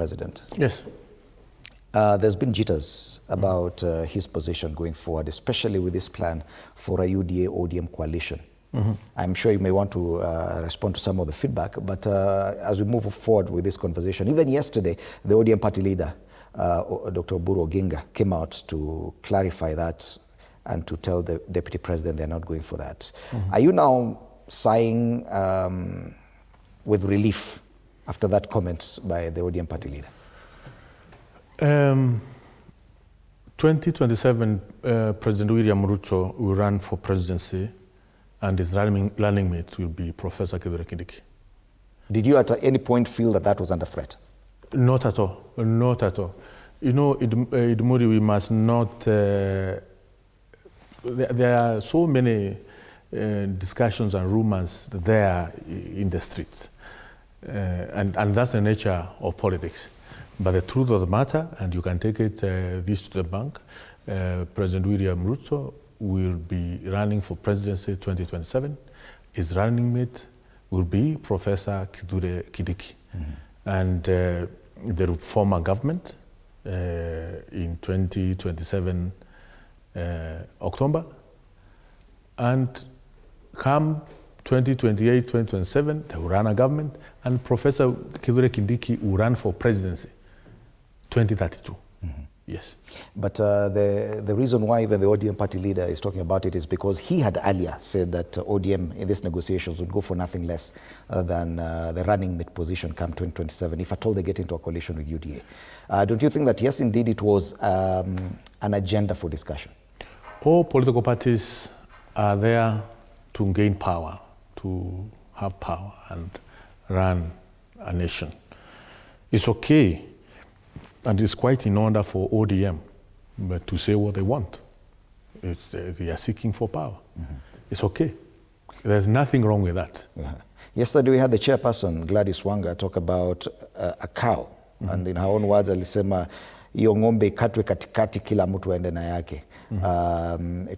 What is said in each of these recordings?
President. Yes. There's been jitters about his position going forward, especially with this plan for a UDA-ODM coalition. I'm sure you may want to respond to some of the feedback, but as we move forward with this conversation, even yesterday, the ODM party leader, Dr. Oburu Oginga, came out to clarify that and to tell the deputy president they're not going for that. Are you now sighing with relief after that comment by the ODM party leader? 2027, President William Ruto will run for presidency, and his running mate will be Professor Kithure Kindiki. Did you at any point feel that that was under threat? Not at all, not at all. You know, Idmuri, we must not, there are so many discussions and rumors there in the streets. And that's the nature of politics. But the truth of the matter, and you can take it this to the bank, President William Ruto will be running for presidency 2027. His running mate will be Professor Kithure Kindiki. And they will form a government in 2027 October. And come 2028, 2027, they will run a government, and Professor Kithure Kindiki will run for presidency 2032. Yes. But the reason why even the ODM party leader is talking about it is because he had earlier said that ODM in these negotiations would go for nothing less than the running mate position come 2027, if at all they get into a coalition with UDA. Don't you think that, yes, indeed, it was an agenda for discussion? All political parties are there to gain power, to have power and run a nation. It's okay, and it's quite in order for ODM but to say what they want. They are seeking for power. It's okay. There's nothing wrong with that. Yesterday we had the chairperson, Gladys Wanga, talk about a cow. And in her own words, alisema, hiyo ng'ombe ikatwe katikati kila mtu aende na yake.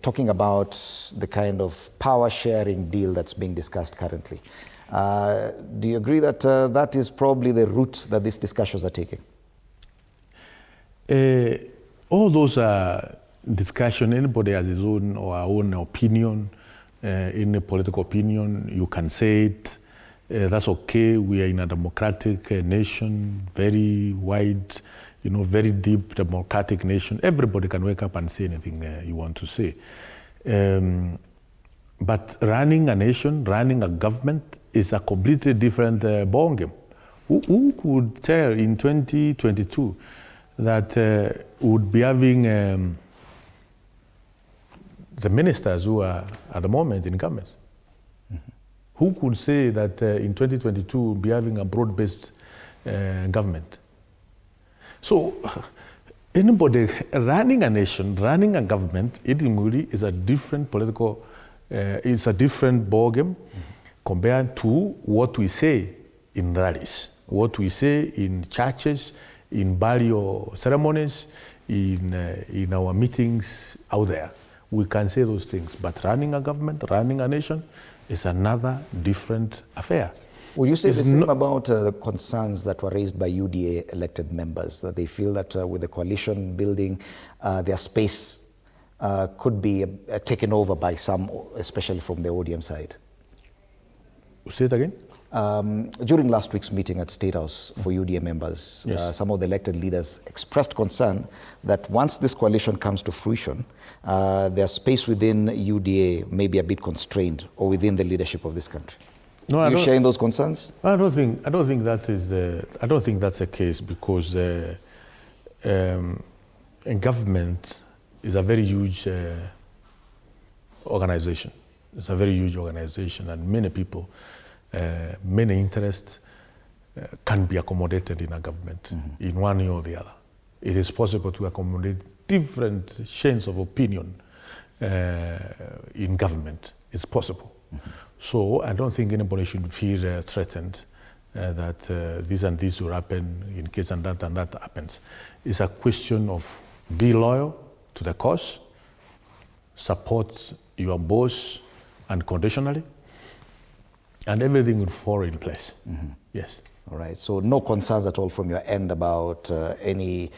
Talking about the kind of power sharing deal that's being discussed currently. Do you agree that that is probably the route that these discussions are taking? All those are discussion. Anybody has his own or our own opinion, in a political opinion. You can say it. That's okay. We are in a democratic nation, very wide, you know, very deep democratic nation. Everybody can wake up and say anything you want to say. But running a nation, running a government is a completely different ballgame. Who could tell in 2022 that would be having the ministers who are at the moment in government? Who could say that in 2022 we'll be having a broad-based government? So anybody running a nation, running a government, is a different political, it's a different ballgame compared to what we say in rallies, what we say in churches, in burial ceremonies, in our meetings out there. We can say those things, but running a government, running a nation is another different affair. Would you say the same about the concerns that were raised by UDA elected members, that they feel that with the coalition building, their space could be taken over by some, especially from the ODM side? Say it again? During last week's meeting at State House for UDA members, yes, some of the elected leaders expressed concern that once this coalition comes to fruition, their space within UDA may be a bit constrained, or within the leadership of this country. No, are you sharing those concerns? I don't think that is I don't think that's the case, because government is a very huge organization. It's a very huge organization, and many people, many interests can be accommodated in a government in one way or the other. It is possible to accommodate different shades of opinion in government. It's possible. So I don't think anybody should feel threatened that this and this will happen in case and that happens. It's a question of be loyal to the cause, support your boss unconditionally, and everything will fall in place. Yes. All right. So no concerns at all from your end about any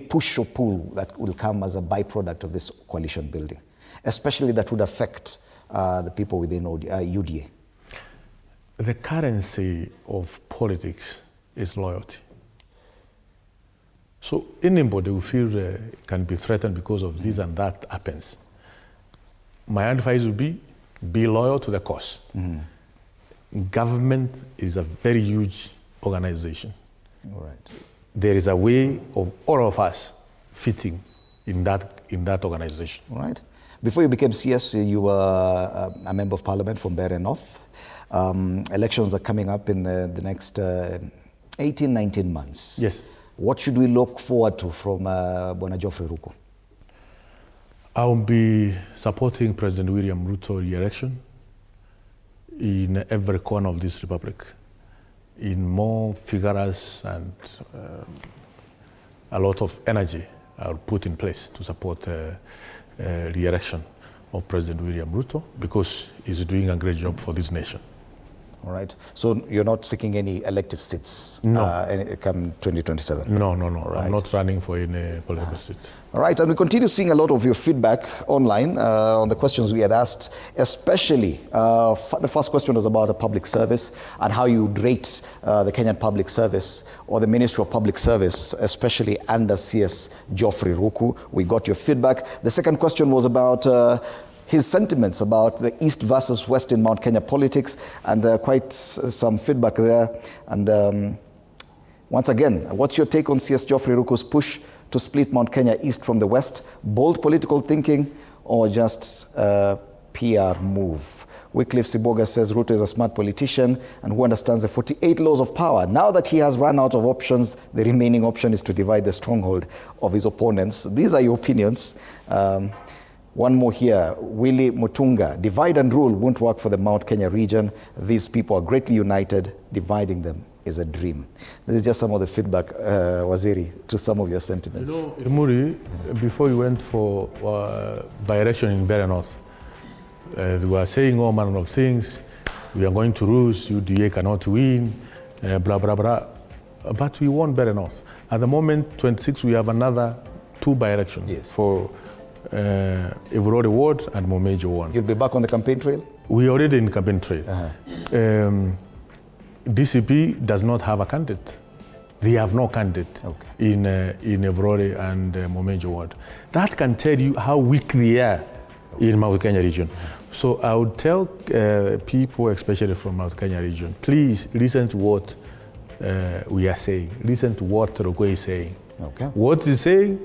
push or pull that will come as a byproduct of this coalition building, especially that would affect the people within UDA? The currency of politics is loyalty. So anybody who feels can be threatened because of this and that happens. My advice would be loyal to the cause. Government is a very huge organization. All right. There is a way of all of us fitting in that organization. All right. Before you became CS, you were a member of parliament from Mbeere North. Elections are coming up in the next 18, 19 months. Yes. What should we look forward to from Bwana Geoffrey Ruku? I will be supporting President William Ruto re-election in every corner of this republic, in more vigorous and a lot of energy I'll put in place to support re-election of President William Ruto, because he's doing a great job for this nation. All right. So you're not seeking any elective seats come 2027? No. Right. I'm not running for any political seat. All right. And we continue seeing a lot of your feedback online on the questions we had asked, especially the first question was about a public service and how you would rate the Kenyan public service or the Ministry of Public Service, especially under CS Geoffrey Ruku. We got your feedback. The second question was about his sentiments about the East versus West in Mount Kenya politics, and quite some feedback there. And once again, what's your take on CS Geoffrey Ruku's push to split Mount Kenya East from the West? Bold political thinking or just a PR move? Wycliffe Siboga says Ruto is a smart politician and who understands the 48 laws of power. Now that he has run out of options, the remaining option is to divide the stronghold of his opponents. These are your opinions. One more here, Willie Mutunga. Divide and rule won't work for the Mount Kenya region. These people are greatly united. Dividing them is a dream. This is just some of the feedback, Waziri, to some of your sentiments. You know, Muri, before you went for by-election in Mbeere North, they were saying all manner of things. We are going to lose, UDA cannot win, blah, blah, blah. But we won Mbeere North. At the moment, 26, we have another 2 by-elections for Ivurore Ward and Momenje Ward. You'll be back on the campaign trail? We are already in campaign trail. DCP does not have a candidate. They have no candidate in Ivurore and Momenje Ward. That can tell you how weak they are in Mount Kenya region. So I would tell people, especially from Mount Kenya region, please listen to what we are saying. Listen to what Ruku is saying. What he's saying,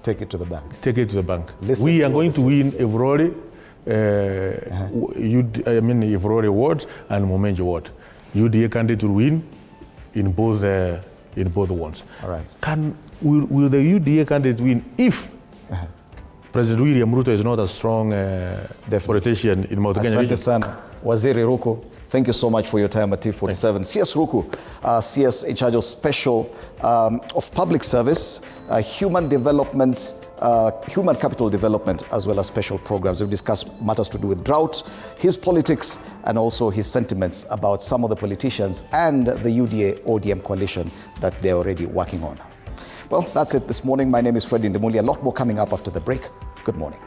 take it to the bank. Take it to the bank. We are going to win Ivurore, Ivurore Ward and Momenje Ward. UDA candidate will win in both ones. All right. Will the UDA candidate win if President William Ruto is not a strong politician in Mount Kenya region? Asante sana, Waziri Ruku. Thank you so much for your time at T47. CS Ruku, CS in charge of special of public service, human development, human capital development, as well as special programs. We've discussed matters to do with drought, his politics, and also his sentiments about some of the politicians and the UDA-ODM coalition that they're already working on. Well, that's it this morning. My name is Freddie Ndimuli. A lot more coming up after the break. Good morning.